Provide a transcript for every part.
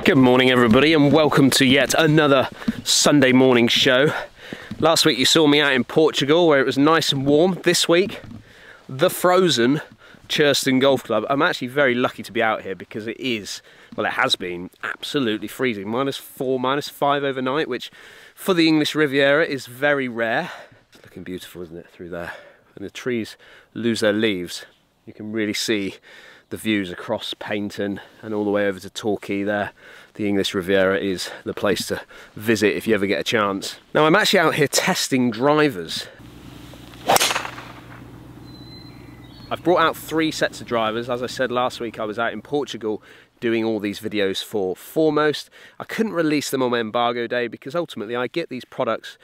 Good morning everybody and welcome to yet another Sunday morning show. Last week you saw me out in Portugal where it was nice and warm. This week, the frozen Hendriksen Golf Club. I'm actually very lucky to be out here because it is, well it has been, absolutely freezing. -4, -5 overnight, which for the English Riviera is very rare. It's looking beautiful, isn't it, through there? And the trees lose their leaves. You can really see the views across Paynton and all the way over to Torquay there. The English Riviera is the place to visit if you ever get a chance. Now I'm actually out here testing drivers. I've brought out 3 sets of drivers. As I said last week, I was out in Portugal doing all these videos for Foremost. I couldn't release them on my embargo day because ultimately I get these products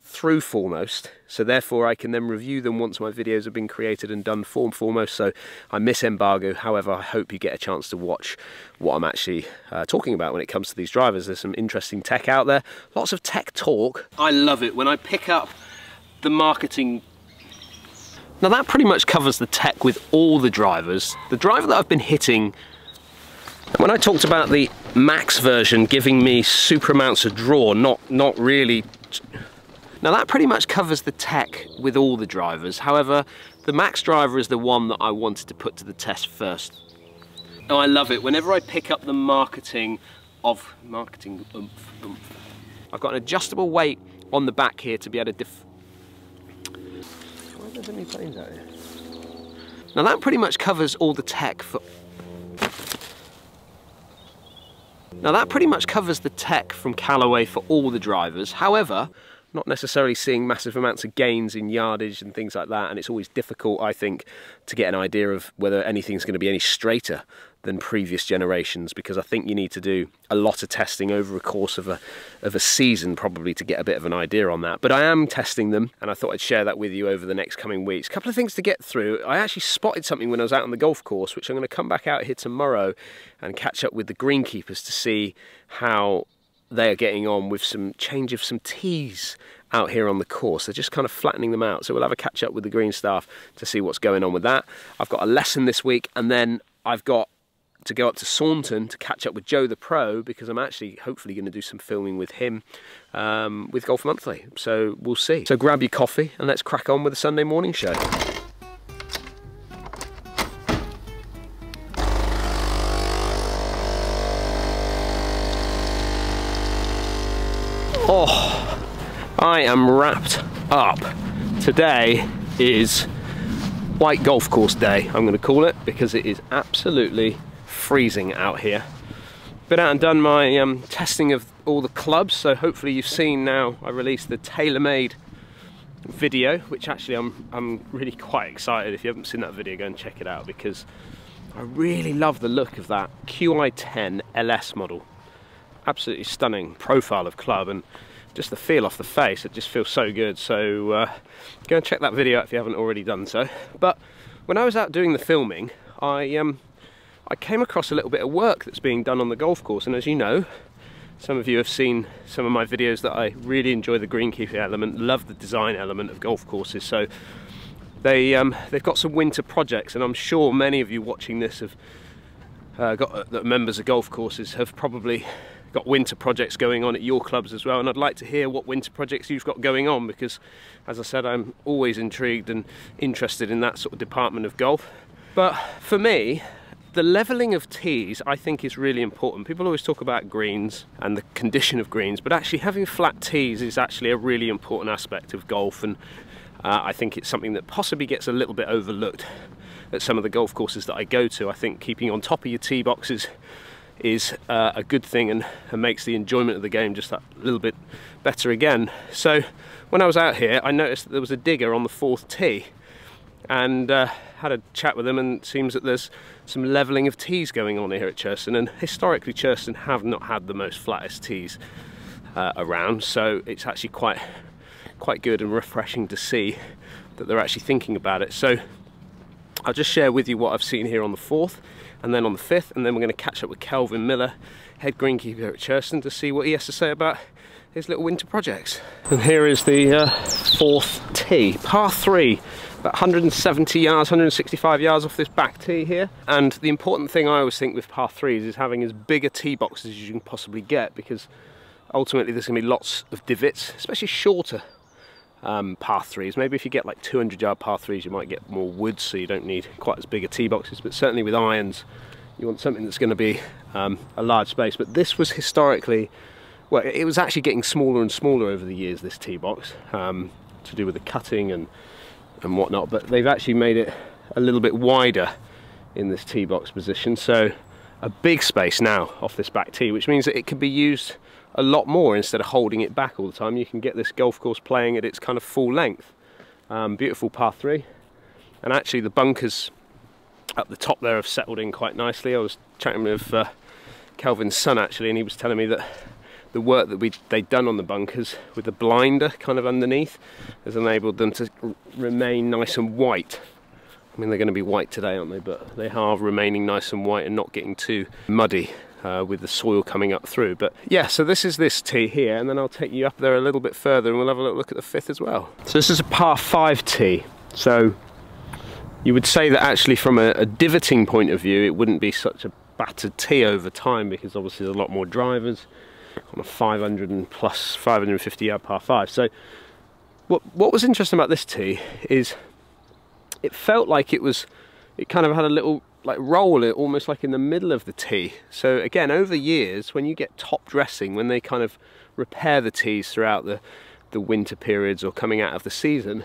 through Foremost, so therefore I can then review them once my videos have been created and done for Foremost, so I miss embargo. However, I hope you get a chance to watch what I'm actually talking about when it comes to these drivers. There's some interesting tech out there, lots of tech talk. I love it when I pick up the marketing. Now that pretty much covers the tech with all the drivers. The driver that I've been hitting, when I talked about the max version giving me super amounts of draw, not really. Now that pretty much covers the tech with all the drivers. However, the Max driver is the one that I wanted to put to the test first. Now I love it whenever I pick up the marketing oomph. I've got an adjustable weight on the back here to be able to why are there so many planes out here? Now that pretty much covers all the tech for. Now that pretty much covers the tech from Callaway for all the drivers. However, not necessarily seeing massive amounts of gains in yardage and things like that, and it's always difficult, I think, to get an idea of whether anything's going to be any straighter than previous generations, because I think you need to do a lot of testing over a course of a season probably to get a bit of an idea on that. But I am testing them, and I thought I'd share that with you over the next coming weeks. A couple of things to get through. I actually spotted something when I was out on the golf course, which I'm going to come back out here tomorrow and catch up with the greenkeepers to see how they are getting on with some change of some tees out here on the course. They're just kind of flattening them out, so we'll have a catch up with the green staff to see what's going on with that. I've got a lesson this week, and then I've got to go up to Saunton to catch up with Joe the Pro, because I'm actually hopefully going to do some filming with him with Golf Monthly, so we'll see. So grab your coffee and let's crack on with the Sunday morning show. Oh, I am wrapped up. Today is white golf course day, I'm going to call it, because it is absolutely freezing out here. Been out and done my testing of all the clubs, so hopefully you've seen now I released the tailor-made video, which actually I'm really quite excited. If you haven't seen that video, go and check it out, because I really love the look of that QI10 LS model. Absolutely stunning profile of club, and just the feel off the face, it just feels so good. So go and check that video out if you haven't already done so. But when I was out doing the filming, I came across a little bit of work that's being done on the golf course, and as you know, some of you have seen some of my videos that I really enjoy the greenkeeping element, love the design element of golf courses. So they've got some winter projects, and I'm sure many of you watching this have got members of golf courses have probably got winter projects going on at your clubs as well, and I'd like to hear what winter projects you've got going on, because as I said, I'm always intrigued and interested in that sort of department of golf. But for me, the levelling of tees I think is really important. People always talk about greens and the condition of greens, but actually having flat tees is actually a really important aspect of golf, and I think it's something that possibly gets a little bit overlooked at some of the golf courses that I go to. I think keeping on top of your tee boxes is a good thing, and makes the enjoyment of the game just that little bit better again. So when I was out here, I noticed that there was a digger on the 4th tee, and had a chat with them, and it seems that there's some levelling of tees going on here at Hendriksen, and historically Hendriksen have not had the most flattest tees around, so it's actually quite good and refreshing to see that they're actually thinking about it. So I'll just share with you what I've seen here on the 4th, and then on the 5th, and then we're going to catch up with Kelvin Miller, head greenkeeper at Hendriksen, to see what he has to say about his little winter projects. And here is the 4th tee, par 3 about 170 yards, 165 yards off this back tee here. And the important thing I always think with par 3s is having as big a tee box as you can possibly get, because ultimately there's going to be lots of divots, especially shorter par 3s. Maybe if you get like 200-yard par 3s, you might get more wood, so you don't need quite as big a tee boxes. But certainly with irons, you want something that's going to be a large space. But this was historically, well, it was actually getting smaller and smaller over the years, this tee box, to do with the cutting and whatnot. But they've actually made it a little bit wider in this tee box position, so a big space now off this back tee, which means that it can be used a lot more instead of holding it back all the time. You can get this golf course playing at its kind of full length. Beautiful par 3, and actually the bunkers up the top there have settled in quite nicely. I was chatting with Kelvin's son actually, and he was telling me that the work that they'd done on the bunkers with the blinder kind of underneath has enabled them to remain nice and white. I mean, they're going to be white today, aren't they? But they are remaining nice and white and not getting too muddy with the soil coming up through. But yeah, so this is this tee here, and then I'll take you up there a little bit further and we'll have a little look at the 5th as well. So this is a par 5 tee. So you would say that actually from a divoting point of view, it wouldn't be such a battered tee over time, because obviously there's a lot more drivers on a 500 and plus 550 yard par 5. So what was interesting about this tee is it felt like it kind of had a little like roll, almost like in the middle of the tee. So again, over the years, when you get top dressing, when they kind of repair the tees throughout the winter periods or coming out of the season,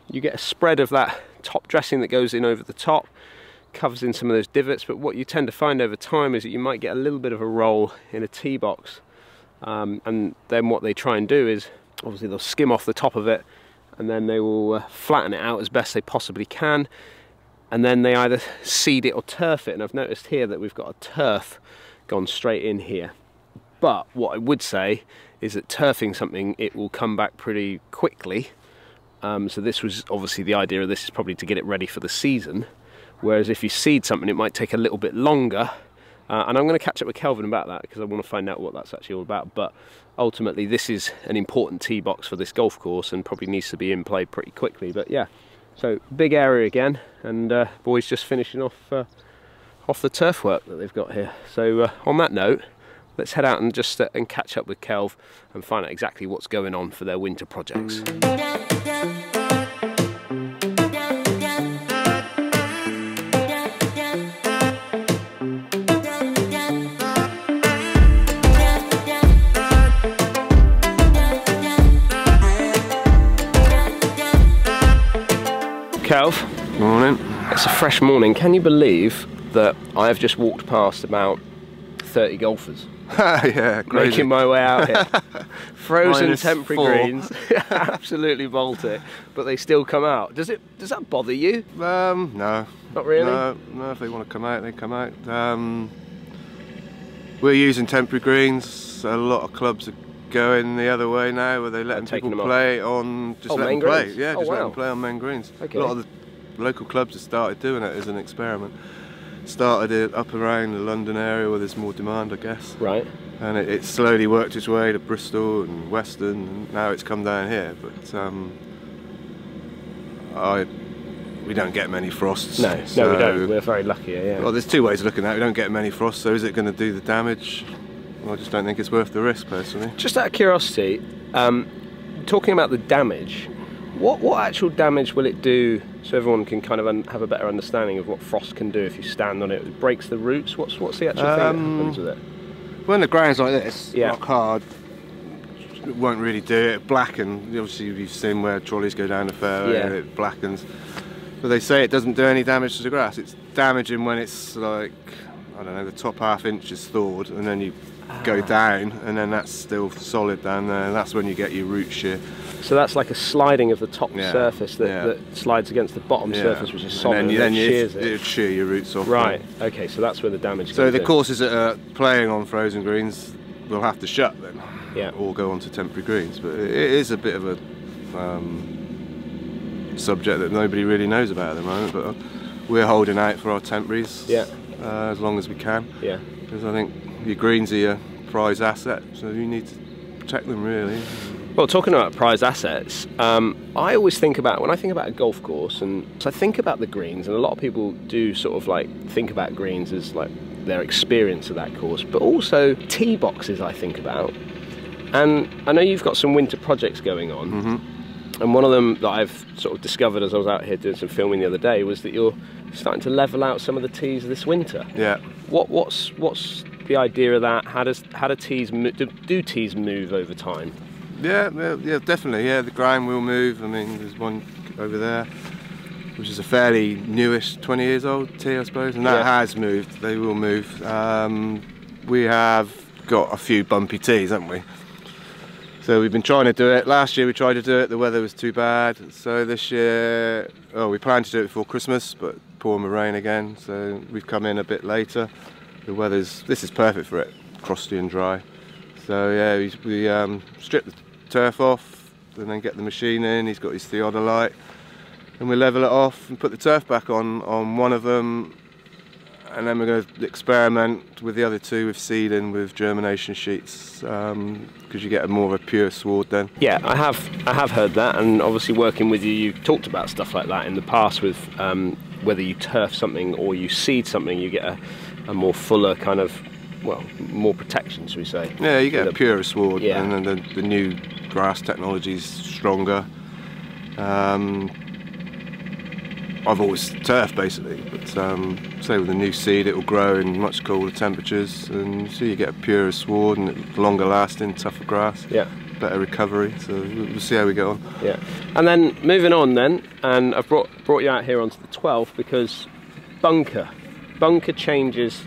you get a spread of that top dressing that goes in over the top, covers in some of those divots. But what you tend to find over time is that you might get a little bit of a roll in a tee box, and then what they try and do is obviously they'll skim off the top of it, and then they will flatten it out as best they possibly can, and then they either seed it or turf it. And I've noticed here that we've got a turf gone straight in here. But what I would say is that turfing something, it will come back pretty quickly. So this was obviously the idea of this is probably to get it ready for the season, whereas if you seed something, it might take a little bit longer. And I'm going to catch up with Kelvin about that, because I want to find out what that's actually all about. But ultimately this is an important tee box for this golf course and probably needs to be in play pretty quickly. But yeah, so big area again, and boys just finishing off the turf work that they've got here. So on that note, let's head out and just and catch up with Kelv and find out exactly what's going on for their winter projects. Kelv, morning. It's a fresh morning. Can you believe that I have just walked past about 30 golfers? Yeah, crazy. Making my way out here. Frozen Minus temporary 4. greens, absolutely Baltic, but they still come out. Does that bother you? No. Not really? No, if they want to come out, they come out. We're using temporary greens. A lot of clubs are going the other way now, where they're letting people play on, just let them play. Yeah, just let them play on main greens. Okay. A lot of the local clubs have started doing it as an experiment. Started it up around the London area where there's more demand, I guess. Right. And it slowly worked its way to Bristol and Western, and now it's come down here. But we don't get many frosts. No, we don't. We're very lucky, yeah. Well, there's two ways of looking at it. We don't get many frosts, so is it going to do the damage? Well, I just don't think it's worth the risk, personally. Just out of curiosity, talking about the damage, what actual damage will it do, so everyone can kind of have a better understanding of what frost can do if you stand on it? It breaks the roots? What's the actual thing that happens with it? When the ground's like this, yeah, rock hard, it won't really do it. It blackens. Obviously, you've seen where trolleys go down the fairway, yeah, and it blackens. But they say it doesn't do any damage to the grass. It's damaging when it's like, I don't know, the top half inch is thawed, and then you go down, and then that's still solid down there, and that's when you get your root shear. So that's like a sliding of the top surface that slides against the bottom surface, which is solid, and then shears it. It would shear your roots off. Right, okay, so that's where the damage goes. So the courses that are playing on frozen greens will have to shut then, yeah, or go on to temporary greens. But it is a bit of a subject that nobody really knows about at the moment, but we're holding out for our temporaries, yeah, as long as we can, yeah, because I think your greens are your prize asset, so you need to protect them, really. Well, talking about prized assets, I always think about, when I think about a golf course, and so I think about the greens, and a lot of people do sort of like think about greens as like their experience of that course, but also tee boxes I think about. And I know you've got some winter projects going on, and one of them that I've sort of discovered as I was out here doing some filming the other day was that you're starting to level out some of the tees this winter. Yeah. What's the idea of that? How do tees do tees move over time? Yeah, definitely. Yeah, the ground will move. I mean, there's one over there, which is a fairly newish, 20 years old tee, I suppose, and that has moved. They will move. We have got a few bumpy tees, haven't we? So we've been trying to do it. Last year we tried to do it. The weather was too bad. So this year, we planned to do it before Christmas, but pouring with rain again. So we've come in a bit later. This is perfect for it, crusty and dry. So yeah, we strip the turf off and then get the machine in. He's got his theodolite, and we level it off and put the turf back on one of them, and then we're going to experiment with the other two with seeding with germination sheets, because you get more of a pure sward then. Yeah, I have heard that, and obviously working with you, you've talked about stuff like that in the past with whether you turf something or you seed something, you get a more fuller kind of, well, more protection, should we say? Yeah, you get a purer sward, and then the new grass technology is stronger. I've always turfed basically, but say with the new seed it will grow in much colder temperatures, and so you get a purer sward and longer lasting, tougher grass. Yeah. Better recovery, so we'll see how we get on. Yeah. And then moving on then, and I've brought you out here onto the 12th because bunker changes.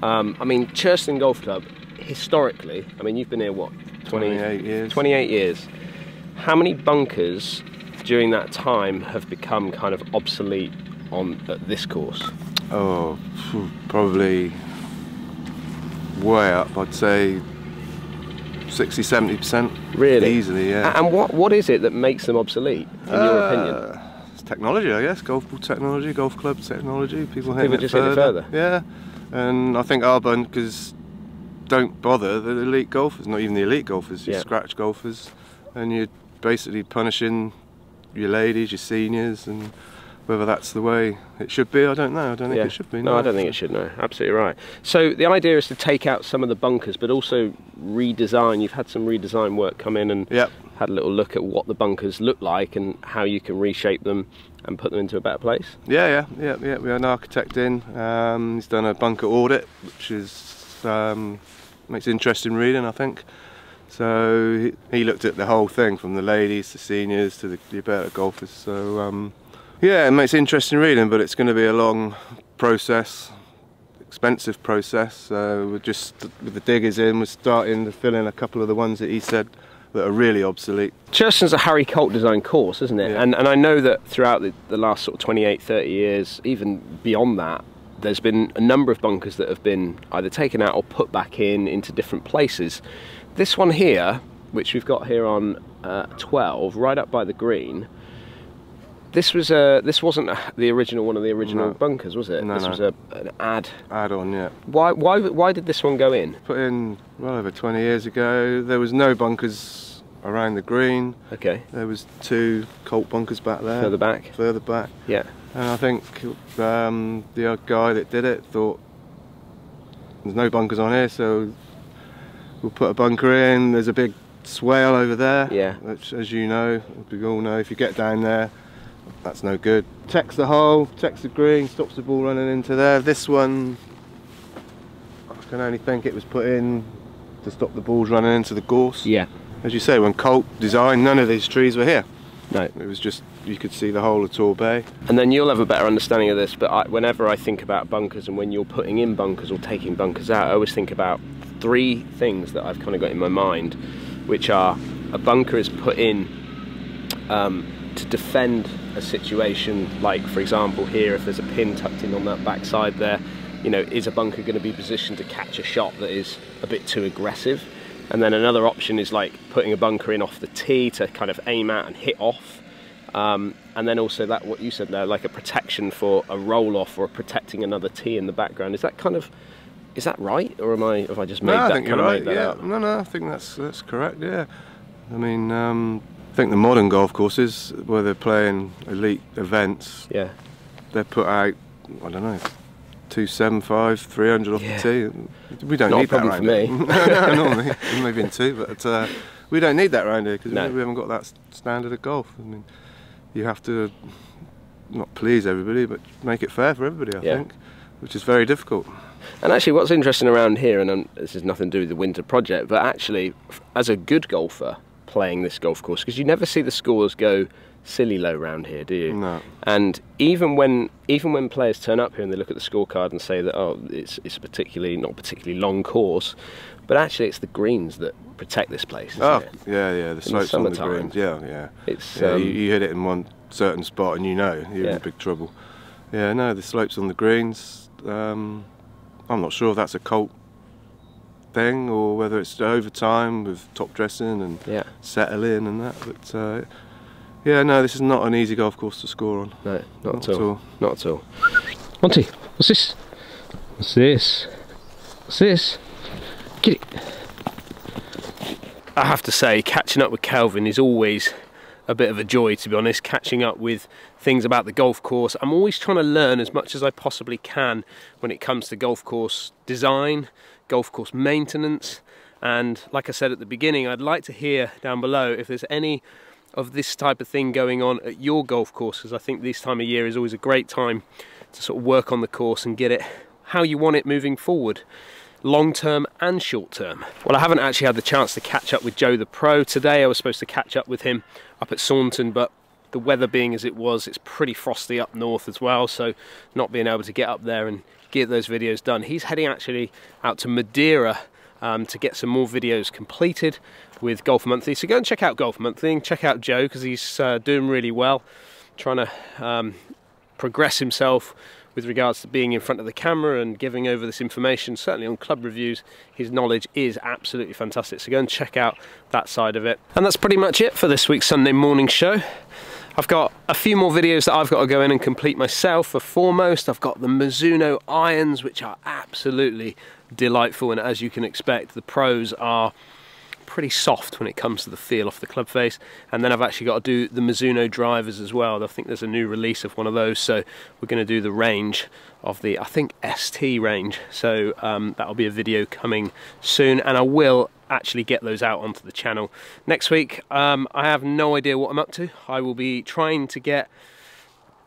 I mean, Hendriksen Golf Club, historically, I mean, you've been here, what, 28 years? 28 years. How many bunkers during that time have become kind of obsolete at this course? Oh, probably way up, I'd say 60–70%. Really? Easily, yeah. And what is it that makes them obsolete, in your opinion? It's technology, I guess. Golf ball technology, golf club technology. People hitting it further. Yeah. And I think our bunkers don't bother the elite golfers, not even the elite golfers, your scratch golfers, and you're basically punishing your ladies, your seniors, and whether that's the way it should be, I don't know. I don't think it should be. No, I don't think it should, no. Absolutely right. So the idea is to take out some of the bunkers, but also redesign. You've had some redesign work come in and had a little look at what the bunkers look like and how you can reshape them and put them into a better place? Yeah. We had an architect in. He's done a bunker audit, which is makes interesting reading, I think. So he looked at the whole thing, from the ladies to seniors to the better golfers. So yeah, it makes interesting reading, but it's going to be a long process, expensive process. We're just, with the diggers in, we're starting to fill in a couple of the ones that he said that are really obsolete. Hendriksen's a Harry Colt design course, isn't it? Yeah. And I know that throughout the last sort of 28–30 years, even beyond that, there's been a number of bunkers that have been either taken out or put back into different places. This one here, which we've got here on 12, right up by the green, this wasn't the original one of the original bunkers, was it? No, this was an add-on, yeah. Why did this one go in? Put in well over 20 years ago. There was no bunkers around the green. Okay. There was 2 Colt bunkers back there. Further back. Further back. Yeah. And I think the guy that did it thought there's no bunkers on here, so we'll put a bunker in. There's a big swale over there. Yeah. Which, as you know, we all know, if you get down there, that's no good. Protects the hole, protects the green, stops the ball running into there. This one, I can only think it was put in to stop the balls running into the gorse. Yeah. As you say, when Colt designed, none of these trees were here. No. It was just, you could see the whole of Tor Bay. And then you'll have a better understanding of this, but whenever I think about bunkers and when you're putting in bunkers or taking bunkers out, I always think about 3 things that I've kind of got in my mind, which are: a bunker is put in to defend a situation, like for example here, if there's a pin tucked in on that back side there, you know, is a bunker going to be positioned to catch a shot that is a bit too aggressive? And then another option is like putting a bunker in off the tee to kind of aim at and hit off. And then also that, what you said there, like a protection for a roll off or protecting another tee in the background. Is that kind of, is that right, or have I just made that kind of made that up? No, I think that's correct. Yeah. I mean, I think the modern golf courses where they're playing elite events, Yeah. they're put out, I don't know, 275, 300 off the tee. We don't Not need a problem that for me. No, normally maybe in two, but we don't need that around here because No. we haven't got that standard of golf. I mean, you have to not please everybody, but make it fair for everybody, I think, which is very difficult. And actually what's interesting around here, and this has nothing to do with the winter project, but actually as a good golfer playing this golf course, because you never see the scores go silly low round here, do you? No. And even when players turn up here and they look at the scorecard and say that, oh, it's a not particularly long course, but actually it's the greens that protect this place, isn't it? Yeah, the slopes on the greens, It's you hit it in one certain spot and you know you're in big trouble. Yeah, no, the slopes on the greens, I'm not sure if that's a cult thing or whether it's over time with top dressing and settle in and that, but yeah, no, this is not an easy golf course to score on. No, not at all. Not at all. Monty, what's this? What's this? What's this? Get it. I have to say, catching up with Kelvin is always a bit of a joy, to be honest. Catching up with things about the golf course. I'm always trying to learn as much as I possibly can when it comes to golf course design, golf course maintenance, and like I said at the beginning, I'd like to hear down below if there's any of this type of thing going on at your golf course, because I think this time of year is always a great time to sort of work on the course and get it how you want it moving forward, long term and short term. Well, I haven't actually had the chance to catch up with Joe the Pro today. I was supposed to catch up with him up at Saunton, but the weather being as it was, it's pretty frosty up north as well, so not being able to get up there and get those videos done. He's heading actually out to Madeira to get some more videos completed with Golf Monthly. So go and check out Golf Monthly and check out Joe, because he's doing really well, trying to progress himself with regards to being in front of the camera and giving over this information. Certainly on club reviews, his knowledge is absolutely fantastic. So go and check out that side of it. And that's pretty much it for this week's Sunday morning show. I've got a few more videos that I've got to go in and complete myself. For foremost, I've got the Mizuno irons, which are absolutely delightful, and as you can expect, the pros are pretty soft when it comes to the feel off the club face. And then I've actually got to do the Mizuno drivers as well. I think there's a new release of one of those, so we're going to do the range of the, I think, ST range. So that'll be a video coming soon, and I will actually get those out onto the channel next week. I have no idea what I'm up to. I will be trying to get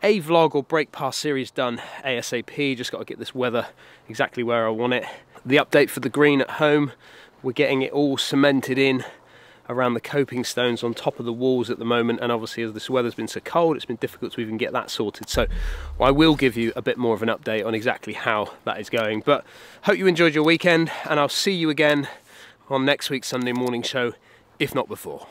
a vlog or break pass series done ASAP. Just got to get this weather exactly where I want it. The update for the green at home, we're getting it all cemented in around the coping stones on top of the walls at the moment, and obviously as this weather's been so cold, it's been difficult to even get that sorted. So I will give you a bit more of an update on exactly how that is going. But hope you enjoyed your weekend, and I'll see you again on next week's Sunday morning show, if not before.